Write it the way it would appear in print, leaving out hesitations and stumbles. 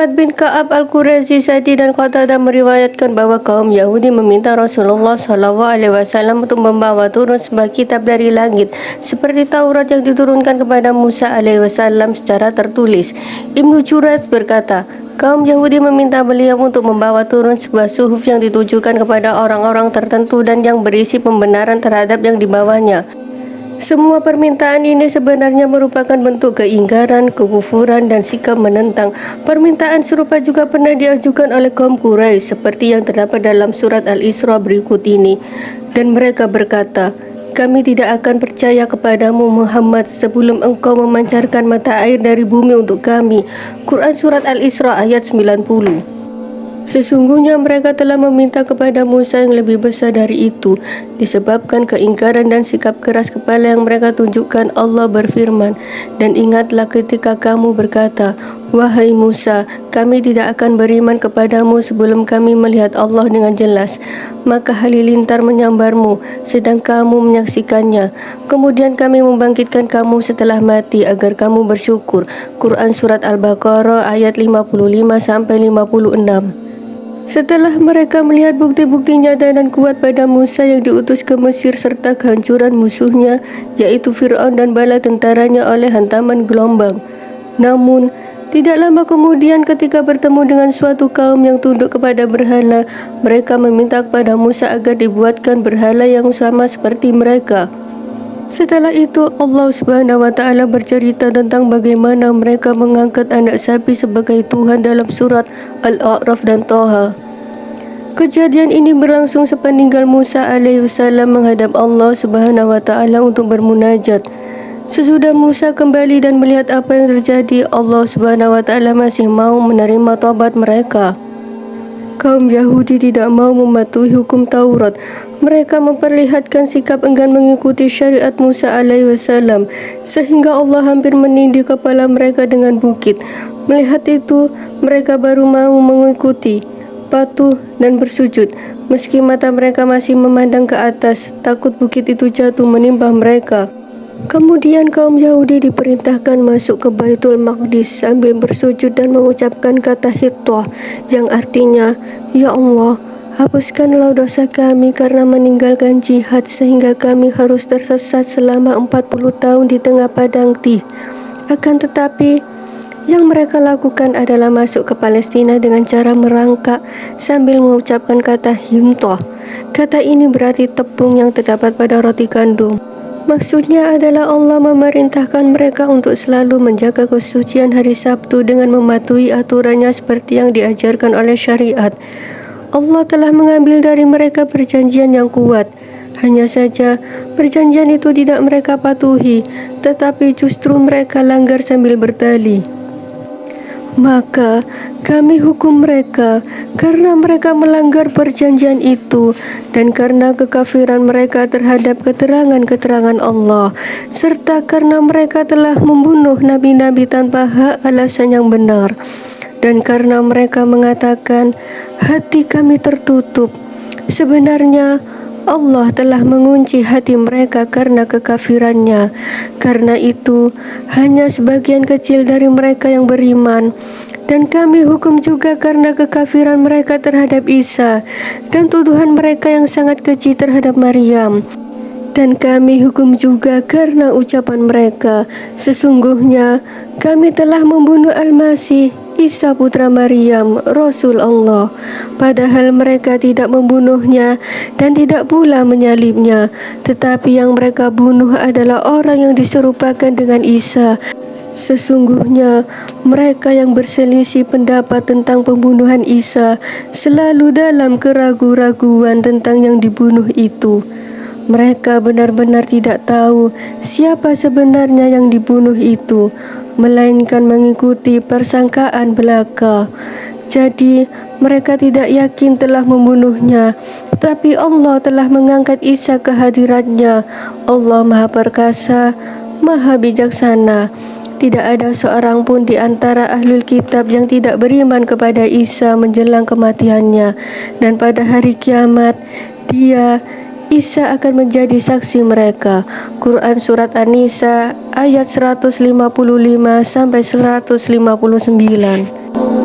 Muhammad bin Ka'ab Al-Qurazi, Sa'di dan Qatadah meriwayatkan bahwa kaum Yahudi meminta Rasulullah SAW untuk membawa turun sebuah kitab dari langit seperti Taurat yang diturunkan kepada Musa SAW secara tertulis. Ibnu Jurayj berkata, kaum Yahudi meminta beliau untuk membawa turun sebuah suhuf yang ditujukan kepada orang-orang tertentu dan yang berisi pembenaran terhadap yang dibawanya. Semua permintaan ini sebenarnya merupakan bentuk keingkaran, kekufuran, dan sikap menentang. Permintaan serupa juga pernah diajukan oleh kaum Quraisy seperti yang terdapat dalam surat Al-Isra berikut ini. Dan mereka berkata, kami tidak akan percaya kepadamu Muhammad sebelum engkau memancarkan mata air dari bumi untuk kami. Quran Surat Al-Isra ayat 90. Sesungguhnya mereka telah meminta kepada Musa yang lebih besar dari itu. Disebabkan keingkaran dan sikap keras kepala yang mereka tunjukkan, Allah berfirman, dan ingatlah ketika kamu berkata, wahai Musa, kami tidak akan beriman kepadamu sebelum kami melihat Allah dengan jelas. Maka halilintar menyambarmu sedang kamu menyaksikannya. Kemudian kami membangkitkan kamu setelah mati agar kamu bersyukur. Quran Surat Al-Baqarah ayat 55-56. Setelah mereka melihat bukti-bukti nyata dan kuat pada Musa yang diutus ke Mesir serta kehancuran musuhnya, yaitu Fir'aun dan bala tentaranya oleh hantaman gelombang. Namun, tidak lama kemudian ketika bertemu dengan suatu kaum yang tunduk kepada berhala, mereka meminta kepada Musa agar dibuatkan berhala yang sama seperti mereka. Setelah itu Allah SWT bercerita tentang bagaimana mereka mengangkat anak sapi sebagai Tuhan dalam surat Al-A'raf dan Thaha. Kejadian ini berlangsung sepeninggal Musa alaihissalam menghadap Allah SWT untuk bermunajat. Sesudah Musa kembali dan melihat apa yang terjadi, Allah SWT masih mau menerima taubat mereka. Kaum Yahudi tidak mau mematuhi hukum Taurat. Mereka memperlihatkan sikap enggan mengikuti syariat Musa alaihissalam sehingga Allah hampir menindih kepala mereka dengan bukit. Melihat itu, mereka baru mau mengikuti, patuh dan bersujud meski mata mereka masih memandang ke atas, takut bukit itu jatuh menimpa mereka. Kemudian kaum Yahudi diperintahkan masuk ke Baitul Maqdis sambil bersujud dan mengucapkan kata hittah yang artinya, ya Allah, hapuskanlah dosa kami karena meninggalkan jihad sehingga kami harus tersesat selama 40 tahun di tengah padang tih. Akan tetapi, yang mereka lakukan adalah masuk ke Palestina dengan cara merangkak sambil mengucapkan kata himtoh. Kata ini berarti tepung yang terdapat pada roti gandum. Maksudnya adalah Allah memerintahkan mereka untuk selalu menjaga kesucian hari Sabtu dengan mematuhi aturannya seperti yang diajarkan oleh syariat. Allah telah mengambil dari mereka perjanjian yang kuat. Hanya saja perjanjian itu tidak mereka patuhi, tetapi justru mereka langgar sambil berdalih. Maka kami hukum mereka karena mereka melanggar perjanjian itu dan karena kekafiran mereka terhadap keterangan-keterangan Allah, serta karena mereka telah membunuh nabi-nabi tanpa hak alasan yang benar, dan karena mereka mengatakan hati kami tertutup. Sebenarnya Allah telah mengunci hati mereka karena kekafirannya. Karena itu, hanya sebagian kecil dari mereka yang beriman. Dan kami hukum juga karena kekafiran mereka terhadap Isa dan tuduhan mereka yang sangat keji terhadap Maryam. Dan kami hukum juga karena ucapan mereka, sesungguhnya kami telah membunuh Al-Masih, Isa putra Maryam, Rasul Allah. Padahal mereka tidak membunuhnya dan tidak pula menyalibnya, tetapi yang mereka bunuh adalah orang yang diserupakan dengan Isa. Sesungguhnya mereka yang berselisih pendapat tentang pembunuhan Isa selalu dalam keraguan-raguan tentang yang dibunuh itu. Mereka benar-benar tidak tahu siapa sebenarnya yang dibunuh itu, melainkan mengikuti persangkaan belaka. Jadi mereka tidak yakin telah membunuhnya, tapi Allah telah mengangkat Isa ke hadiratnya. Allah Maha Perkasa, Maha Bijaksana. Tidak ada seorang pun di antara ahlul kitab yang tidak beriman kepada Isa menjelang kematiannya, dan pada hari kiamat Isa akan menjadi saksi mereka. Quran Surat An-Nisa ayat 155-159.